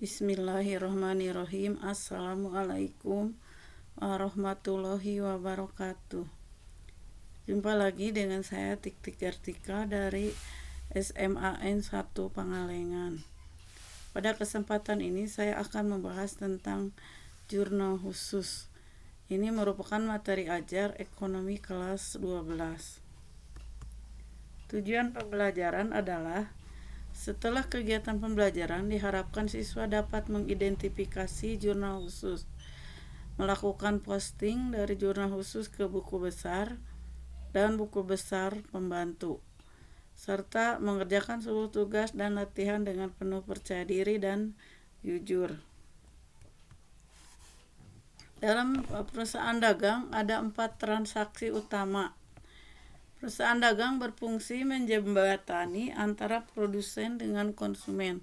Bismillahirrahmanirrahim. Assalamualaikum warahmatullahi wabarakatuh. Jumpa lagi dengan saya Tik Gartika dari SMAN 1 Pangalengan. Pada kesempatan ini saya akan membahas tentang jurnal khusus. Ini merupakan materi ajar ekonomi kelas 12. Tujuan pembelajaran adalah setelah kegiatan pembelajaran, diharapkan siswa dapat mengidentifikasi jurnal khusus, melakukan posting dari jurnal khusus ke buku besar dan buku besar pembantu, serta mengerjakan seluruh tugas dan latihan dengan penuh percaya diri dan jujur. Dalam perusahaan dagang ada 4 transaksi utama. Perusahaan dagang berfungsi menjembatani antara produsen dengan konsumen.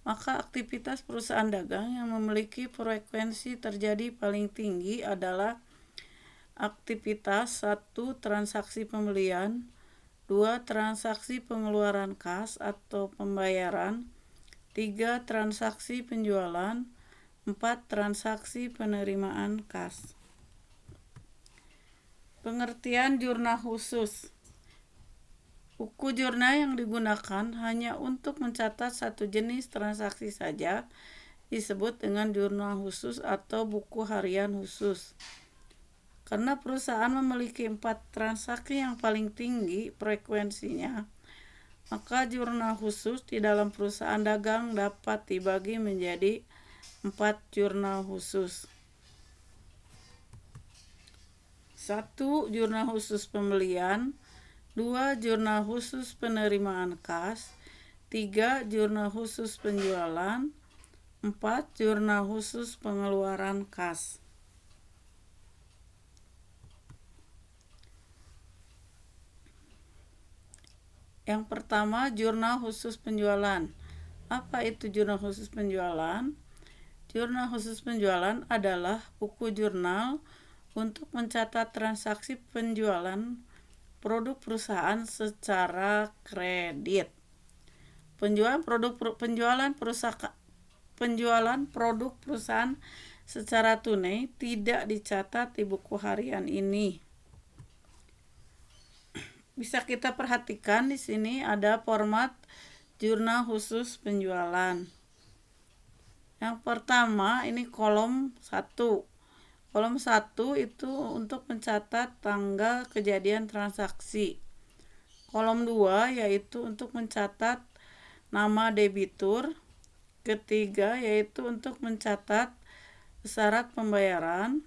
Maka aktivitas perusahaan dagang yang memiliki frekuensi terjadi paling tinggi adalah aktivitas 1. Transaksi pembelian, 2. Transaksi pengeluaran kas atau pembayaran, 3. Transaksi penjualan, 4. Transaksi penerimaan kas. Pengertian jurnal khusus. Buku jurnal yang digunakan hanya untuk mencatat satu jenis transaksi saja disebut dengan jurnal khusus atau buku harian khusus. Karena perusahaan memiliki 4 transaksi yang paling tinggi frekuensinya, maka jurnal khusus di dalam perusahaan dagang dapat dibagi menjadi 4 jurnal khusus. 1. Jurnal khusus pembelian, 2. Jurnal khusus penerimaan kas, 3. Jurnal khusus penjualan, 4. Jurnal khusus pengeluaran kas. Yang pertama, jurnal khusus penjualan. Apa itu jurnal khusus penjualan? Jurnal khusus penjualan adalah buku jurnal untuk mencatat transaksi penjualan produk perusahaan secara kredit. Penjualan produk perusahaan secara tunai tidak dicatat di buku harian ini. Bisa kita perhatikan di sini ada format jurnal khusus penjualan. Yang pertama ini kolom 1. Kolom 1 itu untuk mencatat tanggal kejadian transaksi. Kolom 2 yaitu untuk mencatat nama debitur. Ketiga yaitu untuk mencatat syarat pembayaran.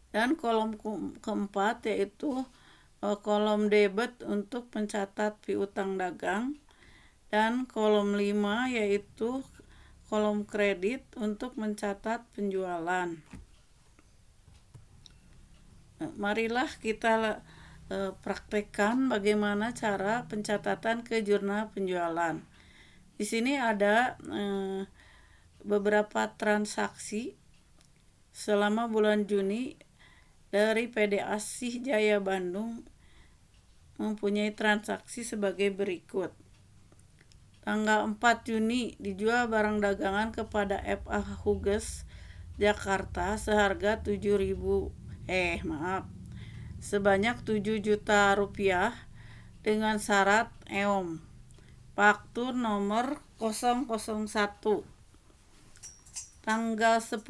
Dan kolom keempat yaitu kolom debit untuk mencatat piutang dagang. Dan kolom 5 yaitu kolom kredit untuk mencatat penjualan. Marilah kita praktekkan bagaimana cara pencatatan ke jurnal penjualan. Di sini ada beberapa transaksi selama bulan Juni dari PT Asih Jaya Bandung mempunyai transaksi sebagai berikut. Tanggal 4 Juni dijual barang dagangan kepada FA Huges Jakarta seharga sebanyak 7 juta rupiah dengan syarat EOM. Faktur nomor 001. Tanggal 10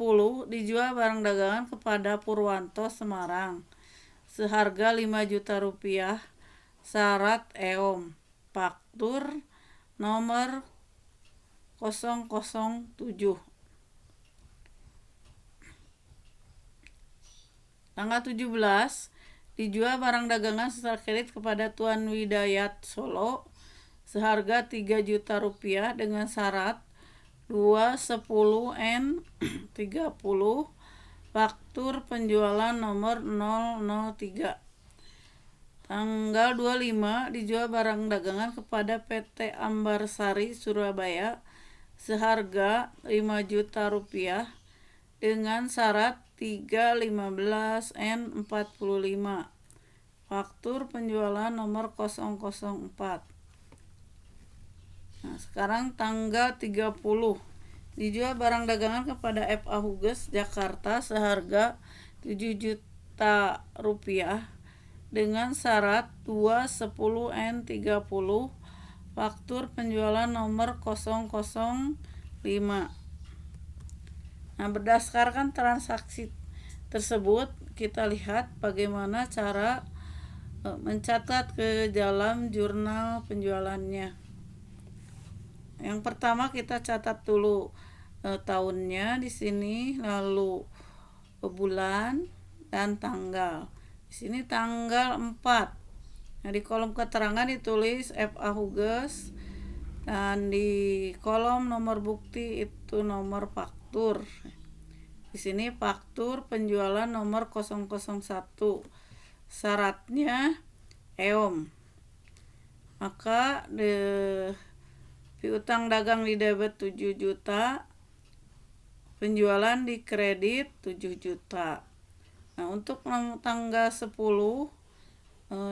dijual barang dagangan kepada Purwanto Semarang seharga 5 juta rupiah syarat EOM. Faktur nomor 007. Tanggal 17 dijual barang dagangan secara kredit kepada Tuan Widayat Solo seharga 3 juta rupiah dengan syarat 210N 30. Faktur penjualan nomor 003. Tanggal 25 dijual barang dagangan kepada PT Ambarsari Surabaya seharga 5 juta rupiah dengan syarat 315N 45. Faktur penjualan nomor 004. Nah, sekarang tanggal 30 dijual barang dagangan kepada FA Huges Jakarta seharga 7 juta rupiah dengan syarat 2, 10, N30 faktur penjualan nomor 005. Nah, berdasarkan transaksi tersebut kita lihat bagaimana cara mencatat ke dalam jurnal penjualannya. Yang pertama kita catat dulu tahunnya di sini, lalu bulan dan tanggal. Di sini tanggal 4. Nah, di kolom keterangan ditulis FA Huges dan di kolom nomor bukti itu nomor faktur. Di sini faktur penjualan nomor 001. Syaratnya EOM. Maka piutang dagang di debit 7 juta, penjualan di kredit 7 juta. Nah, untuk tanggal 10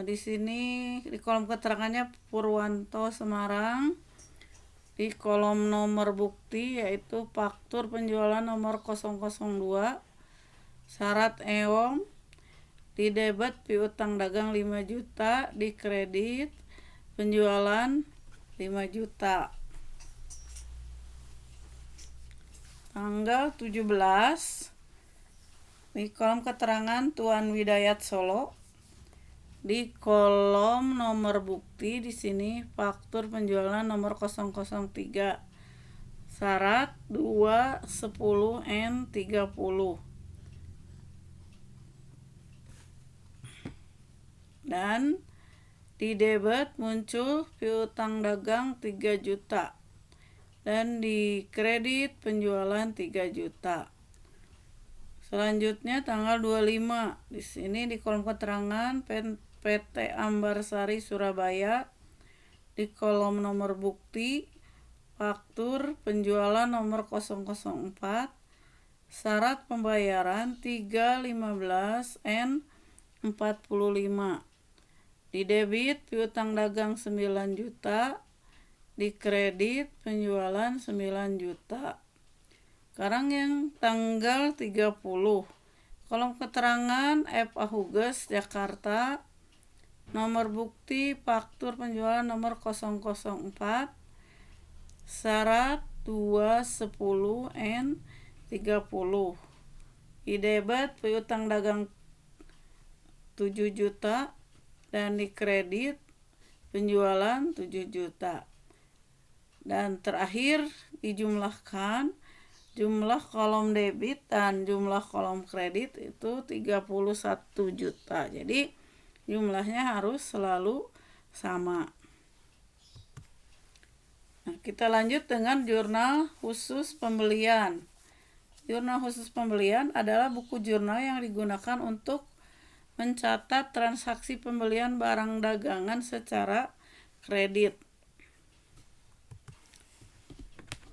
di sini di kolom keterangannya Purwanto Semarang. Di kolom nomor bukti yaitu faktur penjualan nomor 002. Syarat EOM. Di debit piutang dagang 5 juta, di kredit penjualan 5 juta. Tanggal 17 di kolom keterangan Tuan Widayat Solo. Di kolom nomor bukti di sini faktur penjualan nomor 003. Syarat 2, 10, N30. Dan di debit muncul piutang dagang 3 juta. Dan di kredit penjualan 3 juta. Selanjutnya tanggal 25. Di sini di kolom keterangan PT Ambarsari Surabaya. Di kolom nomor bukti faktur penjualan nomor 004. Syarat pembayaran 315 N45. Di debit piutang dagang 9 juta, di kredit penjualan 9 juta. Sekarang yang tanggal 30. Kolom keterangan FA Huges Jakarta. Nomor bukti faktur penjualan nomor 004. Syarat 2, 10, N30. Di debit piutang dagang 7 juta dan di kredit penjualan 7 juta. Dan terakhir dijumlahkan jumlah kolom debit dan jumlah kolom kredit itu 31 juta. Jadi jumlahnya harus selalu sama. Nah, kita lanjut dengan jurnal khusus pembelian. Jurnal khusus pembelian adalah buku jurnal yang digunakan untuk mencatat transaksi pembelian barang dagangan secara kredit.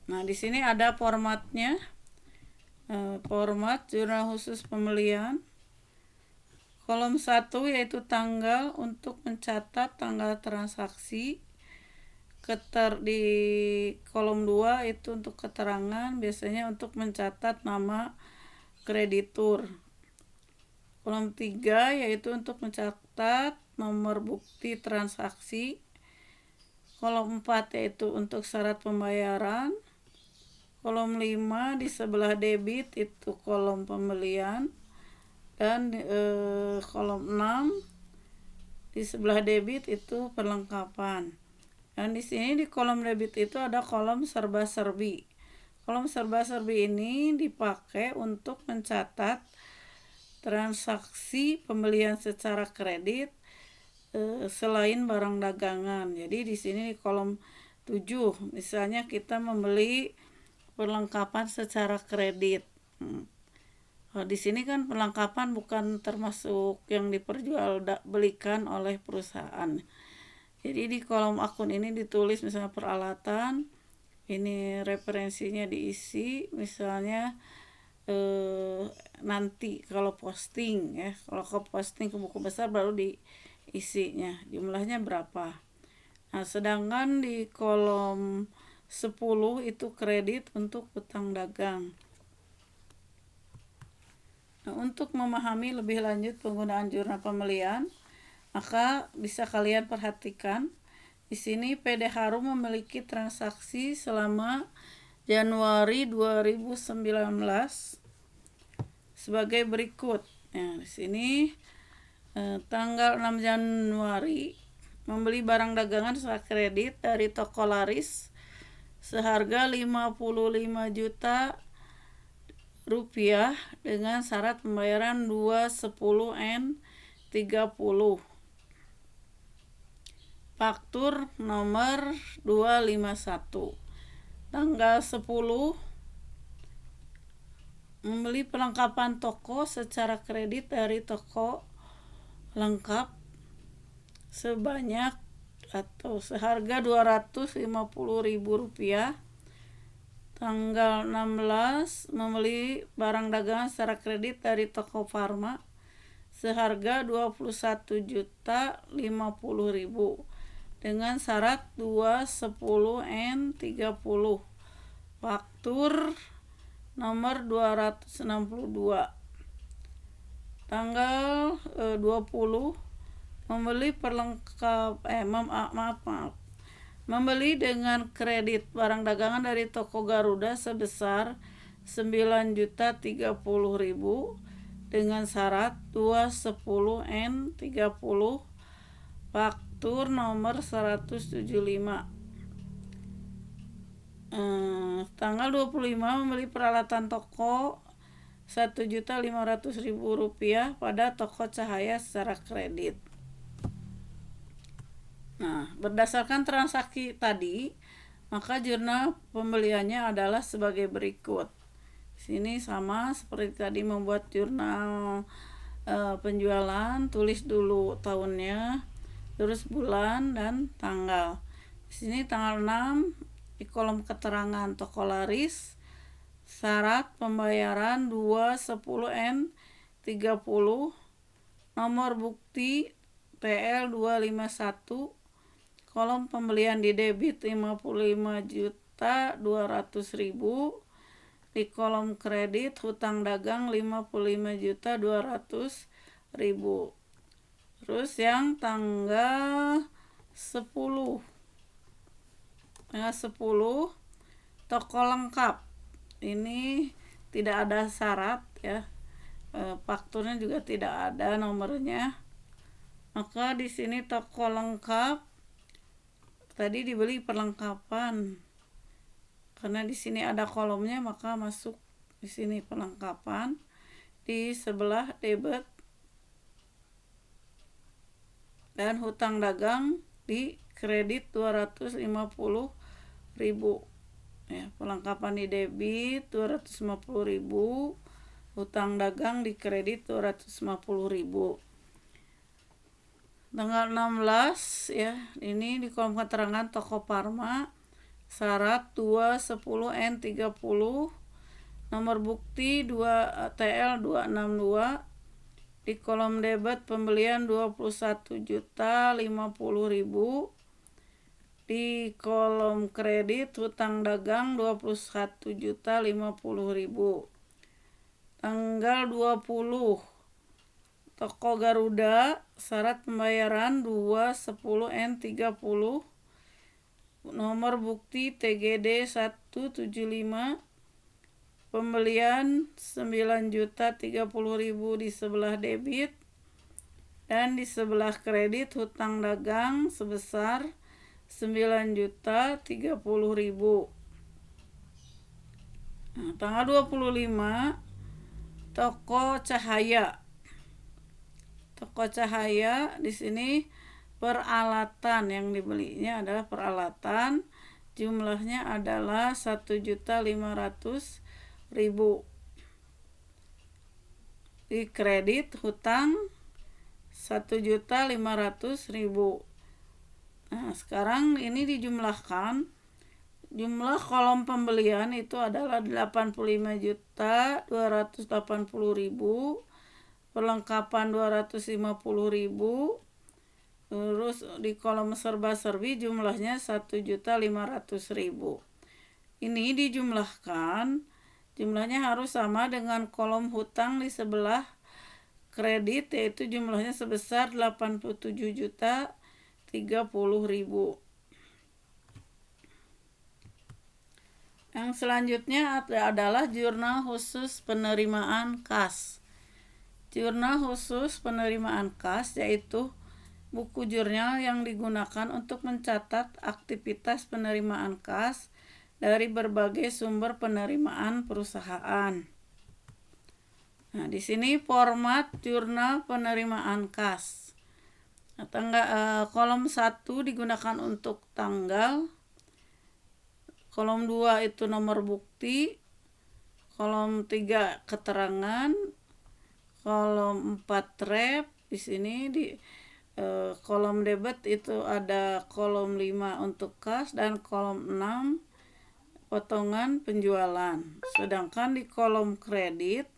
Nah, di sini ada formatnya. Format jurnal khusus pembelian. Kolom 1 yaitu tanggal untuk mencatat tanggal transaksi. Di kolom 2 itu untuk keterangan, biasanya untuk mencatat nama kreditur. Kolom 3 yaitu untuk mencatat nomor bukti transaksi. Kolom 4 yaitu untuk syarat pembayaran. Kolom 5 di sebelah debit itu kolom pembelian. Dan kolom 6 di sebelah debit itu perlengkapan. Dan di sini di kolom debit itu ada kolom serba-serbi. Kolom serba-serbi ini dipakai untuk mencatat transaksi pembelian secara kredit selain barang dagangan. Jadi di sini di kolom 7 misalnya kita membeli perlengkapan secara kredit. Di sini kan perlengkapan bukan termasuk yang diperjualbelikan oleh perusahaan. Jadi di kolom akun ini ditulis misalnya peralatan, ini referensinya diisi, misalnya nanti kalau posting ya, kalau posting ke buku besar baru diisinya jumlahnya berapa. Nah, sedangkan di kolom 10 itu kredit untuk hutang dagang. Nah, untuk memahami lebih lanjut penggunaan jurnal pembelian, maka bisa kalian perhatikan di sini PD Harum memiliki transaksi selama Januari 2019 sebagai berikut. Nah, di sini tanggal 6 Januari membeli barang dagangan secara kredit dari toko laris seharga 55 juta rupiah dengan syarat pembayaran 210 N30. Faktur nomor 251. Tanggal 10 membeli perlengkapan toko secara kredit dari toko lengkap sebanyak atau seharga 250.000 rupiah. Tanggal 16 membeli barang dagangan secara kredit dari toko farma seharga 21.050.000 dengan syarat 210 N30. Faktur nomor 262. Tanggal 20 membeli membeli dengan kredit barang dagangan dari toko Garuda sebesar 9.030.000 dengan syarat 210 N30. Faktur nomor 175. Tanggal 25 membeli peralatan toko 1.500.000 rupiah pada toko Cahaya secara kredit. Nah, berdasarkan transaksi tadi, maka jurnal pembeliannya adalah sebagai berikut. Sini sama seperti tadi membuat jurnal penjualan, tulis dulu tahunnya, terus bulan dan tanggal. Di sini tanggal 6 di kolom keterangan toko laris, syarat pembayaran 210 N30, nomor bukti TL251, kolom pembelian di debit 55.200.000, di kolom kredit hutang dagang 55.200.000. Terus yang tanggal 10 toko lengkap ini tidak ada syarat ya, fakturnya juga tidak ada nomornya. Maka di sini toko lengkap tadi dibeli perlengkapan, karena di sini ada kolomnya maka masuk di sini perlengkapan. Di sebelah debit dan hutang dagang di kredit 250.000 ya, perlengkapan di debit 250.000, hutang dagang di kredit 250.000. Tanggal 16 ya, ini di kolom keterangan toko Parma, syarat 210 N30, nomor bukti TL262, di kolom debit pembelian 21.050.000, di kolom kredit hutang dagang 21.050.000. Tanggal 20 toko Garuda, syarat pembayaran 210 N30, nomor bukti TGD 175, pembelian 9.030.000 di sebelah debit dan di sebelah kredit hutang dagang sebesar 9.030.000. Nah, tanggal 25 toko Cahaya. Toko Cahaya di sini peralatan yang dibelinya adalah peralatan, jumlahnya adalah 1.500.000. Di kredit hutang 1.500.000. Nah, sekarang ini dijumlahkan. Jumlah kolom pembelian itu adalah 85.280.000, perlengkapan 250.000. Terus di kolom serba-serbi jumlahnya 1.500.000. ini dijumlahkan, jumlahnya harus sama dengan kolom hutang di sebelah kredit, yaitu jumlahnya sebesar 87.030.000. Yang selanjutnya adalah jurnal khusus penerimaan kas. Jurnal khusus penerimaan kas yaitu buku jurnal yang digunakan untuk mencatat aktivitas penerimaan kas dari berbagai sumber penerimaan perusahaan. Nah, di sini format jurnal penerimaan kas. Kolom 1 digunakan untuk tanggal, kolom 2 itu nomor bukti, kolom 3 keterangan, kolom 4 rep. Di sini di kolom debit itu ada kolom 5 untuk kas dan kolom 6 potongan penjualan. Sedangkan di kolom kredit,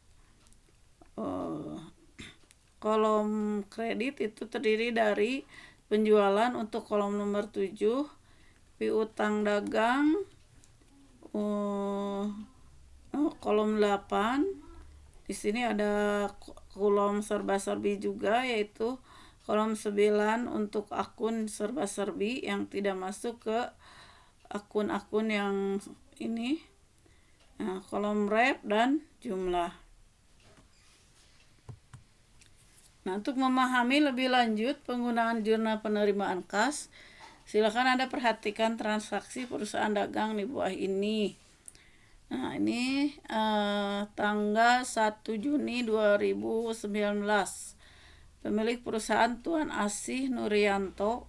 kolom kredit itu terdiri dari penjualan untuk kolom nomor 7, piutang dagang, kolom 8. Di sini ada kolom serba-serbi juga, yaitu kolom 9 untuk akun serba-serbi yang tidak masuk ke akun-akun yang ini. Nah, kolom rep dan jumlah. Nah, untuk memahami lebih lanjut penggunaan jurnal penerimaan kas, silakan Anda perhatikan transaksi perusahaan dagang di bawah ini. Nah, ini tanggal 1 Juni 2019. Pemilik perusahaan Tuan Asih Nurianto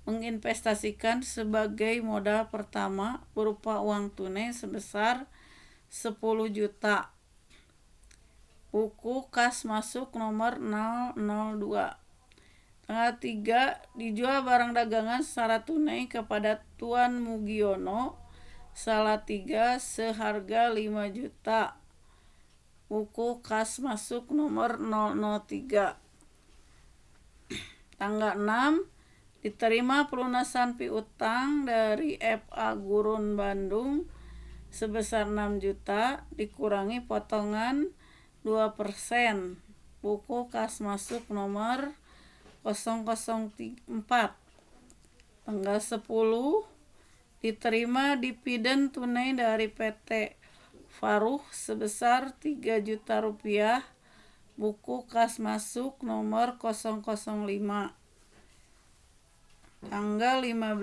menginvestasikan sebagai modal pertama berupa uang tunai sebesar 10 juta. Buku kas masuk nomor 002. Tanggal 3 dijual barang dagangan secara tunai kepada Tuan Mugiono Salatiga seharga 5 juta. Buku kas masuk nomor 003. Tanggal 6 diterima pelunasan piutang dari FA Gurun Bandung sebesar 6 juta dikurangi potongan 2%. Buku kas masuk nomor 004. Tanggal 10 diterima dividen tunai dari PT Faruh sebesar 3 juta rupiah. Buku kas masuk nomor 005. Tanggal 15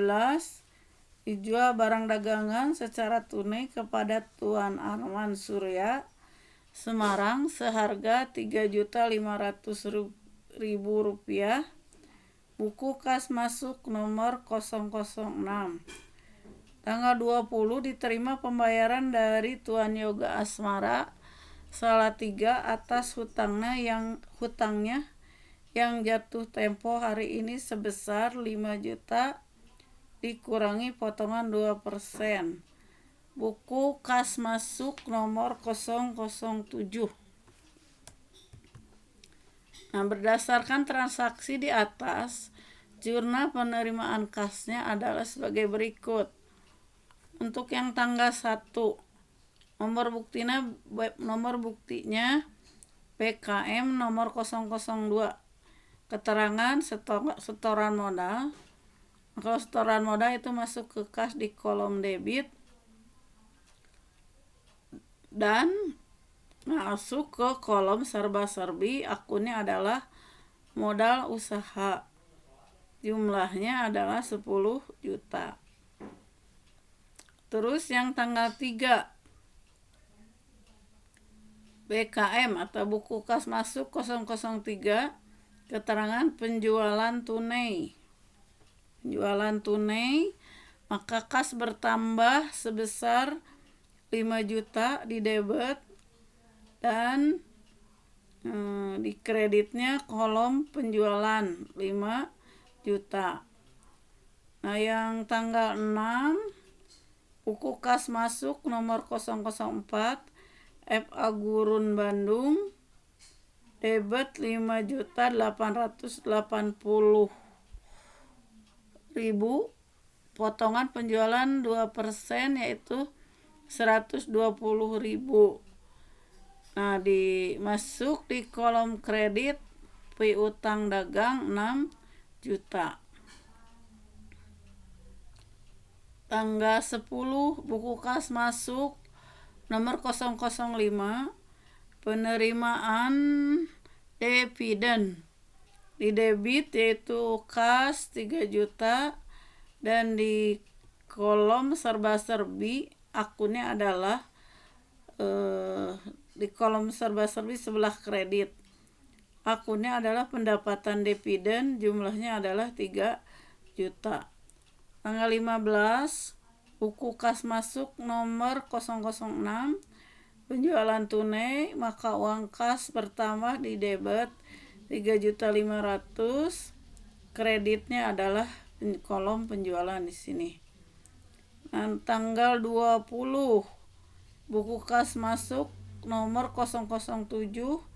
dijual barang dagangan secara tunai kepada Tuan Arman Surya Semarang seharga 3.500.000 rupiah. Buku kas masuk nomor 006. Tanggal 20 diterima pembayaran dari Tuan Yoga Asmara Salatiga atas hutangnya yang jatuh tempo hari ini sebesar 5 juta dikurangi potongan 2%. Buku kas masuk nomor 007. Nah, berdasarkan transaksi di atas, jurnal penerimaan kasnya adalah sebagai berikut. Untuk yang tanggal 1, nomor buktinya PKM nomor 002. Keterangan setoran modal. Kalau setoran modal itu masuk ke kas di kolom debit dan masuk ke kolom serba-serbi. Akunnya adalah modal usaha. Jumlahnya adalah 10 juta. Terus yang tanggal 3, BKM atau buku kas masuk 003, keterangan penjualan tunai. Penjualan tunai, maka kas bertambah sebesar 5 juta di debit dan di kreditnya kolom penjualan 5 juta. Nah, yang tanggal 6 buku kas masuk nomor 004 FA Gurun Bandung debit 5.880.000, potongan penjualan 2% yaitu 120.000. Nah, dimasuk di kolom kredit piutang dagang 6 juta. Tanggal 10 buku kas masuk nomor 005 penerimaan dividen. Di debit yaitu kas 3 juta dan di kolom serba-serbi akunnya adalah di kolom serba-serbi sebelah kredit. Akunnya adalah pendapatan dividen, jumlahnya adalah 3 juta. Tanggal 15 buku kas masuk nomor 006 penjualan tunai, maka uang kas bertambah di debit 3.500.000. Kreditnya adalah kolom penjualan di sini. Dan tanggal 20 buku kas masuk nomor 007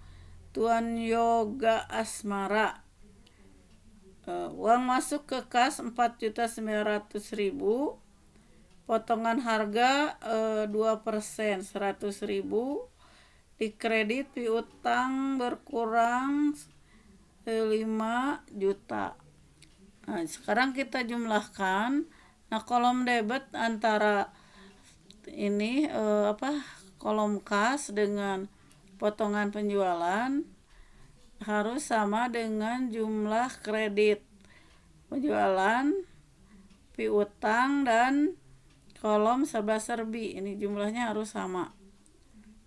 Tuan Yoga Asmara. Uang masuk ke kas 4.900.000. Potongan harga 2%, 100.000. Di kredit piutang berkurang 5 juta. Nah, sekarang kita jumlahkan. Nah, kolom debit antara ini kolom kas dengan potongan penjualan harus sama dengan jumlah kredit penjualan, piutang, dan kolom serba-serbi. Ini jumlahnya harus sama.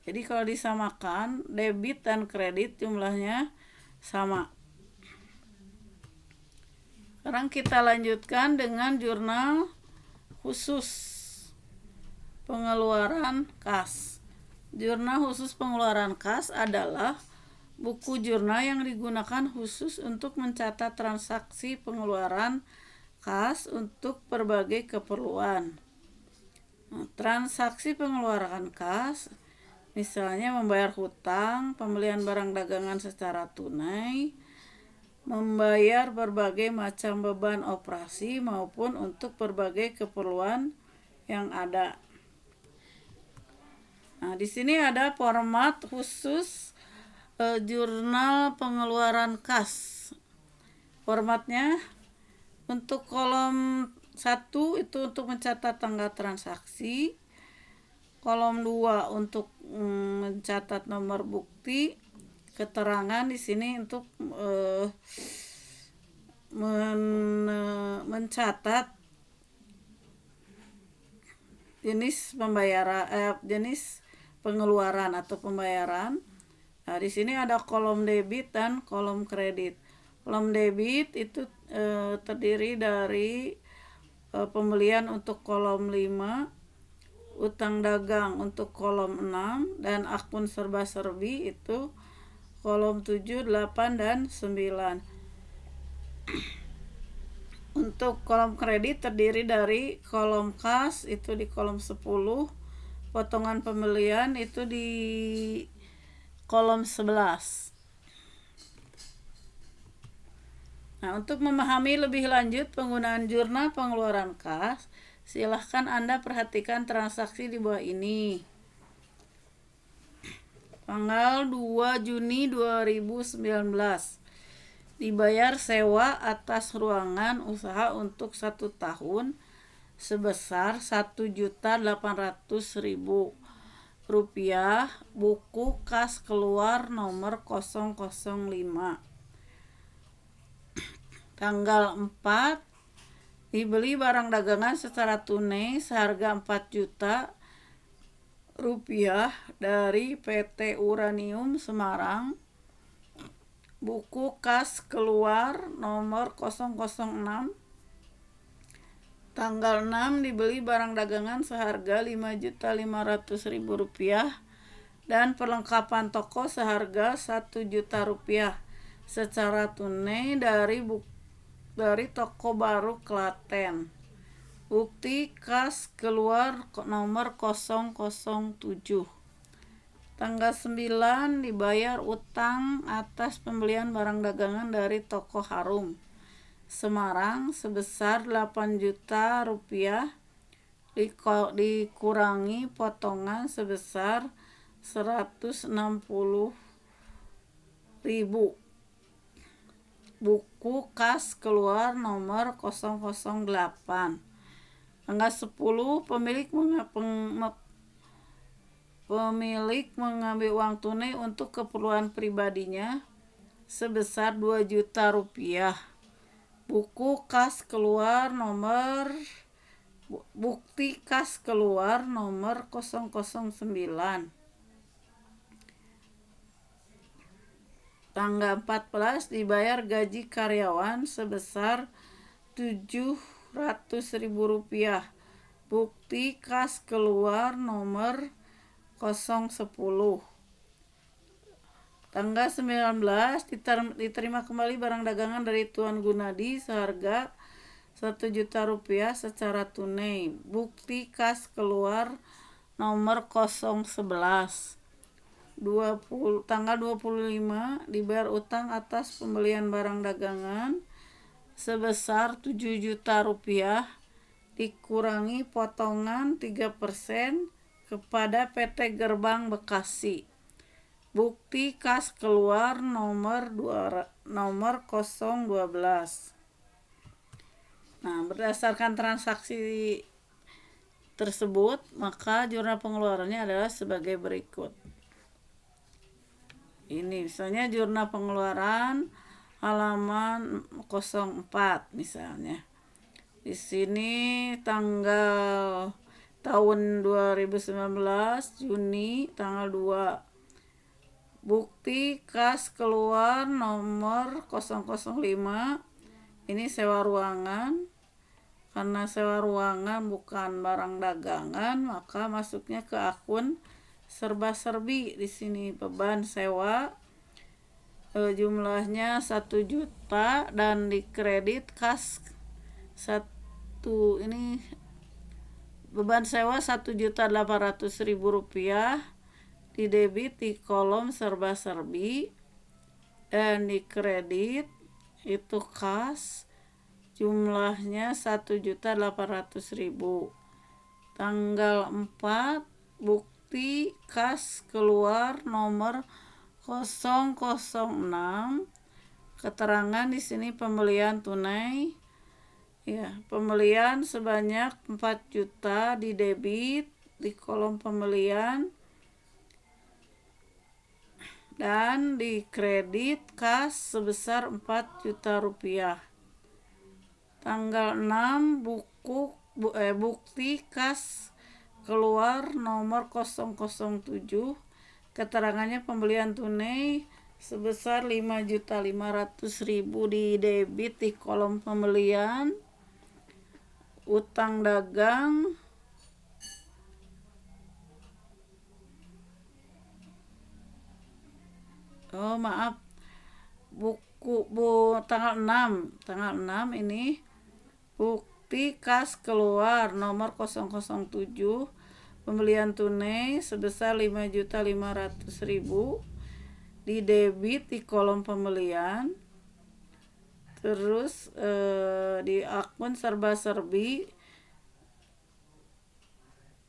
Jadi kalau disamakan, debit dan kredit jumlahnya sama. Sekarang kita lanjutkan dengan jurnal khusus pengeluaran kas. Jurnal khusus pengeluaran kas adalah buku jurnal yang digunakan khusus untuk mencatat transaksi pengeluaran kas untuk berbagai keperluan. Nah, transaksi pengeluaran kas misalnya membayar hutang, pembelian barang dagangan secara tunai, membayar berbagai macam beban operasi maupun untuk berbagai keperluan yang ada. Nah, di sini ada format khusus jurnal pengeluaran kas. Formatnya untuk kolom 1 itu untuk mencatat tanggal transaksi, kolom 2 untuk mencatat nomor bukti, keterangan di sini untuk mencatat jenis pembayaran, jenis pengeluaran atau pembayaran. Nah, di sini ada kolom debit dan kolom kredit. Kolom debit itu terdiri dari pembelian untuk kolom 5, utang dagang untuk kolom 6, dan akun serba-serbi itu kolom 7, 8, dan 9. Untuk kolom kredit terdiri dari kolom kas itu di kolom 10, potongan pembelian itu di kolom 11. Nah, untuk memahami lebih lanjut penggunaan jurnal pengeluaran kas, silahkan Anda perhatikan transaksi di bawah ini. Tanggal 2 Juni 2019 dibayar sewa atas ruangan usaha untuk 1 tahun sebesar Rp1.800.000. Buku kas keluar nomor 005. Tanggal 4 dibeli barang dagangan secara tunai seharga Rp4 juta dari PT Uranium Semarang. Buku kas keluar nomor 006. Tanggal 6 dibeli barang dagangan seharga Rp5.500.000 dan perlengkapan toko seharga Rp1 juta secara tunai dari Toko Baru Klaten. Bukti kas keluar nomor 007. Tanggal 9 dibayar utang atas pembelian barang dagangan dari Toko Harum Semarang sebesar Rp8 juta dikurangi potongan sebesar 160.000. Buku kas keluar nomor 008. Tanggal 10 pemilik mengambil uang tunai untuk keperluan pribadinya sebesar 2 juta rupiah. Buku kas keluar nomor bukti kas keluar nomor 009. Tanggal 14 dibayar gaji karyawan sebesar 700.000 rupiah. Bukti kas keluar nomor 010. Tanggal 19 diterima kembali barang dagangan dari Tuan Gunadi seharga 1 juta rupiah secara tunai. Bukti kas keluar nomor 011. Tanggal 25 dibayar utang atas pembelian barang dagangan sebesar 7 juta rupiah dikurangi potongan 3% kepada PT Gerbang Bekasi. Bukti kas keluar nomor 012. Nah, berdasarkan transaksi tersebut, maka jurnal pengeluarannya adalah sebagai berikut. Ini misalnya jurnal pengeluaran halaman 04 misalnya. Di sini tanggal tahun 2019 Juni tanggal 2. Bukti kas keluar nomor 005. Ini sewa ruangan. Karena sewa ruangan bukan barang dagangan, maka masuknya ke akun serba-serbi. Di sini beban sewa jumlahnya 1 juta dan dikredit kas 1. Ini beban sewa 1.800.000 rupiah, didebit di kolom serba-serbi dan dikredit itu kas jumlahnya 1.800.000. Tanggal 4 bukti kas keluar nomor 006. Keterangan di sini pembelian tunai. Ya, pembelian sebanyak 4 juta didebit di kolom pembelian dan dikredit kas sebesar 4 juta rupiah. Tanggal 6 bukti kas keluar nomor 007. Keterangannya pembelian tunai sebesar 5.500.000 didebit di kolom pembelian. Utang dagang tanggal 6 ini bukti kas keluar nomor 007 pembelian tunai sebesar 5.500.000 didebit di kolom pembelian. Terus di akun serba-serbi,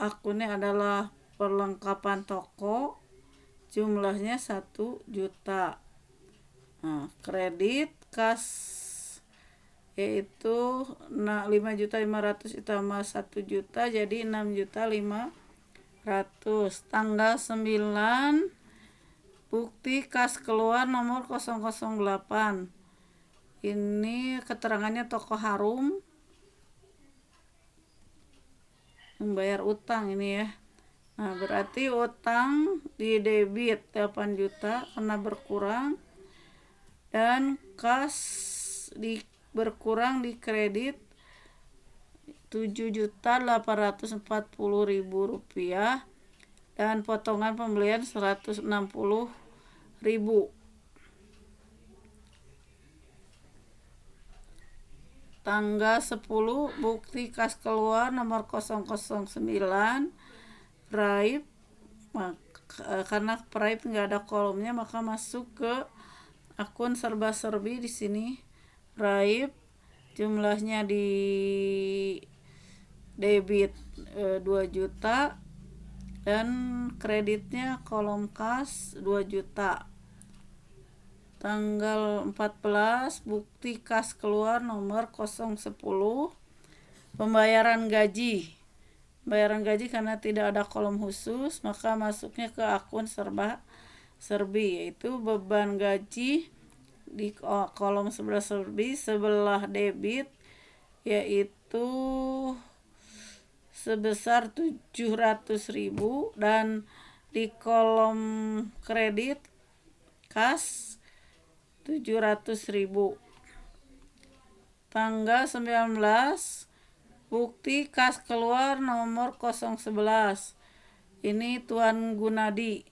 akunnya adalah perlengkapan toko, jumlahnya 1 juta. Nah, kredit kas yaitu 5.500.000 ditambah 1 juta jadi 6.500.000. Tanggal 9 bukti kas keluar nomor 008. Ini keterangannya toko Harum membayar utang ini ya. Nah, berarti utang didebit 8 juta karena berkurang dan kas berkurang di kredit 7.840.000 rupiah dan potongan pembelian 160.000. Tanggal 10 bukti kas keluar nomor 009 Praib. Karena Praib nggak ada kolomnya maka masuk ke akun serba-serbi. Di sini Praib jumlahnya debit 2 juta dan kreditnya kolom kas 2 juta. Tanggal 14 bukti kas keluar nomor 010 pembayaran gaji. Pembayaran gaji karena tidak ada kolom khusus maka masuknya ke akun serba-serbi, yaitu beban gaji di kolom sebelah serbi sebelah debit yaitu sebesar 700.000 dan di kolom kredit kas 700.000. Tanggal 19 bukti kas keluar nomor 011. Ini Tuan Gunadi.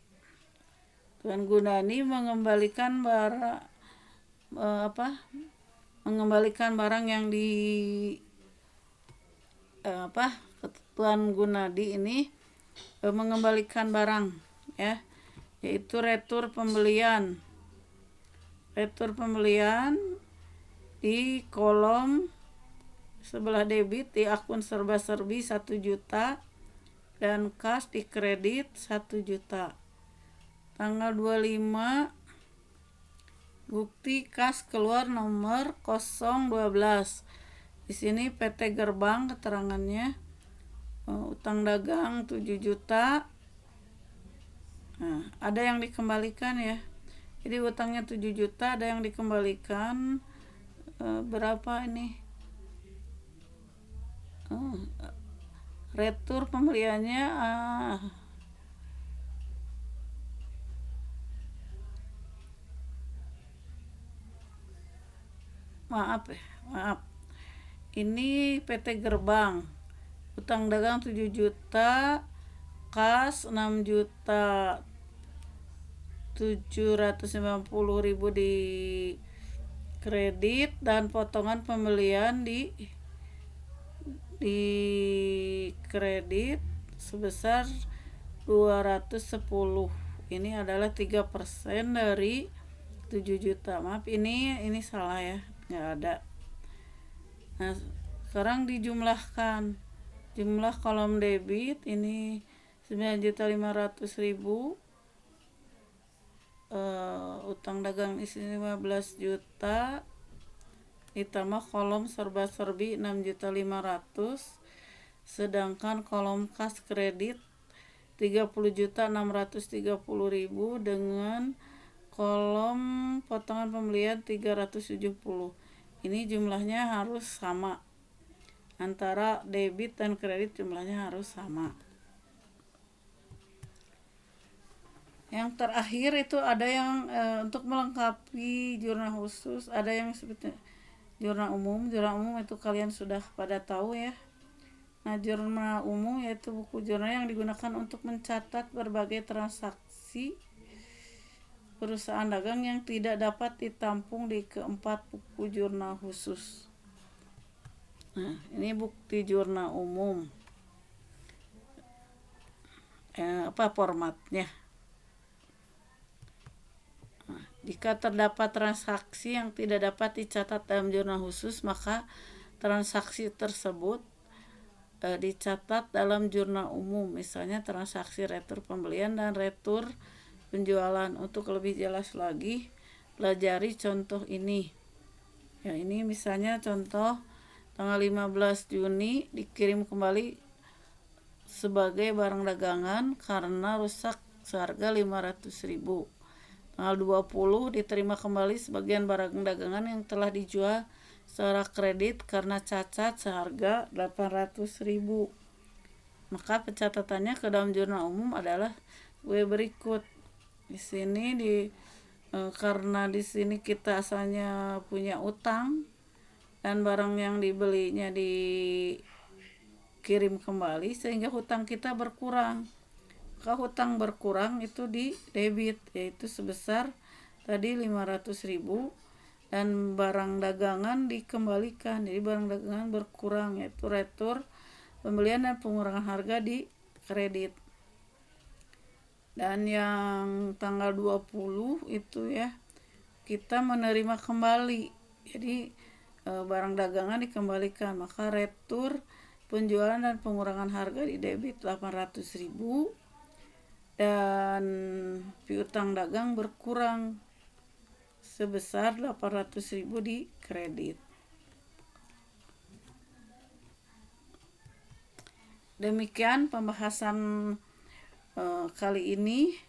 Tuan Gunadi mengembalikan mengembalikan barang yang di Tuan Gunadi ini mengembalikan barang ya, yaitu retur pembelian. Retur pembelian di kolom sebelah debit di akun serba-serbi 1 juta dan kas di kredit 1 juta. Tanggal 25 bukti kas keluar nomor 012. Di sini PT Gerbang keterangannya utang dagang 7 juta. Nah, ada yang dikembalikan ya. Jadi utangnya 7 juta, ada yang dikembalikan berapa ini? Retur pembeliannya maaf. Ini PT Gerbang. Utang dagang 7 juta, kas 6 juta 790.000 di kredit dan potongan pembelian di kredit sebesar 210. Ini adalah 3% dari 7 juta. Maaf, ini salah ya, nggak ada. Nah, sekarang dijumlahkan. Jumlah kolom debit ini 9.500.000. Utang dagang isi 15 juta ditambah kolom serba-serbi 6.500.000, sedangkan kolom kas kredit 30.630.000 dengan kolom potongan pembelian 370. Ini jumlahnya harus sama, antara debit dan kredit jumlahnya harus sama. Yang terakhir itu ada yang untuk melengkapi jurnal khusus, ada yang sebetulnya jurnal umum. Jurnal umum itu kalian sudah pada tahu ya. Nah, jurnal umum yaitu buku jurnal yang digunakan untuk mencatat berbagai transaksi perusahaan dagang yang tidak dapat ditampung di keempat buku jurnal khusus. Nah, ini bukti jurnal umum. Formatnya? Jika terdapat transaksi yang tidak dapat dicatat dalam jurnal khusus, maka transaksi tersebut dicatat dalam jurnal umum. Misalnya transaksi retur pembelian dan retur penjualan. Untuk lebih jelas lagi, pelajari contoh ini. Ya, ini misalnya contoh tanggal 15 Juni dikirim kembali sebagai barang dagangan karena rusak seharga 500.000. Tanggal 20 diterima kembali sebagian barang dagangan yang telah dijual secara kredit karena cacat seharga 800.000. Maka pencatatannya ke dalam jurnal umum adalah berikut. Di sini karena di sini kita asalnya punya utang dan barang yang dibelinya dikirim kembali sehingga hutang kita berkurang. Maka hutang berkurang itu di debit, yaitu sebesar tadi 500.000 dan barang dagangan dikembalikan. Jadi barang dagangan berkurang, yaitu retur pembelian dan pengurangan harga di kredit. Dan yang tanggal 20 itu ya, kita menerima kembali. Jadi barang dagangan dikembalikan, maka retur penjualan dan pengurangan harga di debit 800.000 dan piutang dagang berkurang sebesar 800.000 di kredit. Demikian pembahasan kali ini.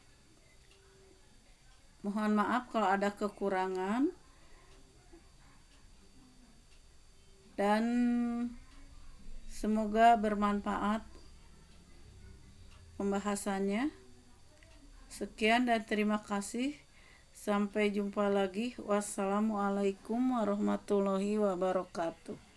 Mohon maaf kalau ada kekurangan, dan semoga bermanfaat pembahasannya. Sekian dan terima kasih. Sampai jumpa lagi. Wassalamualaikum warahmatullahi wabarakatuh.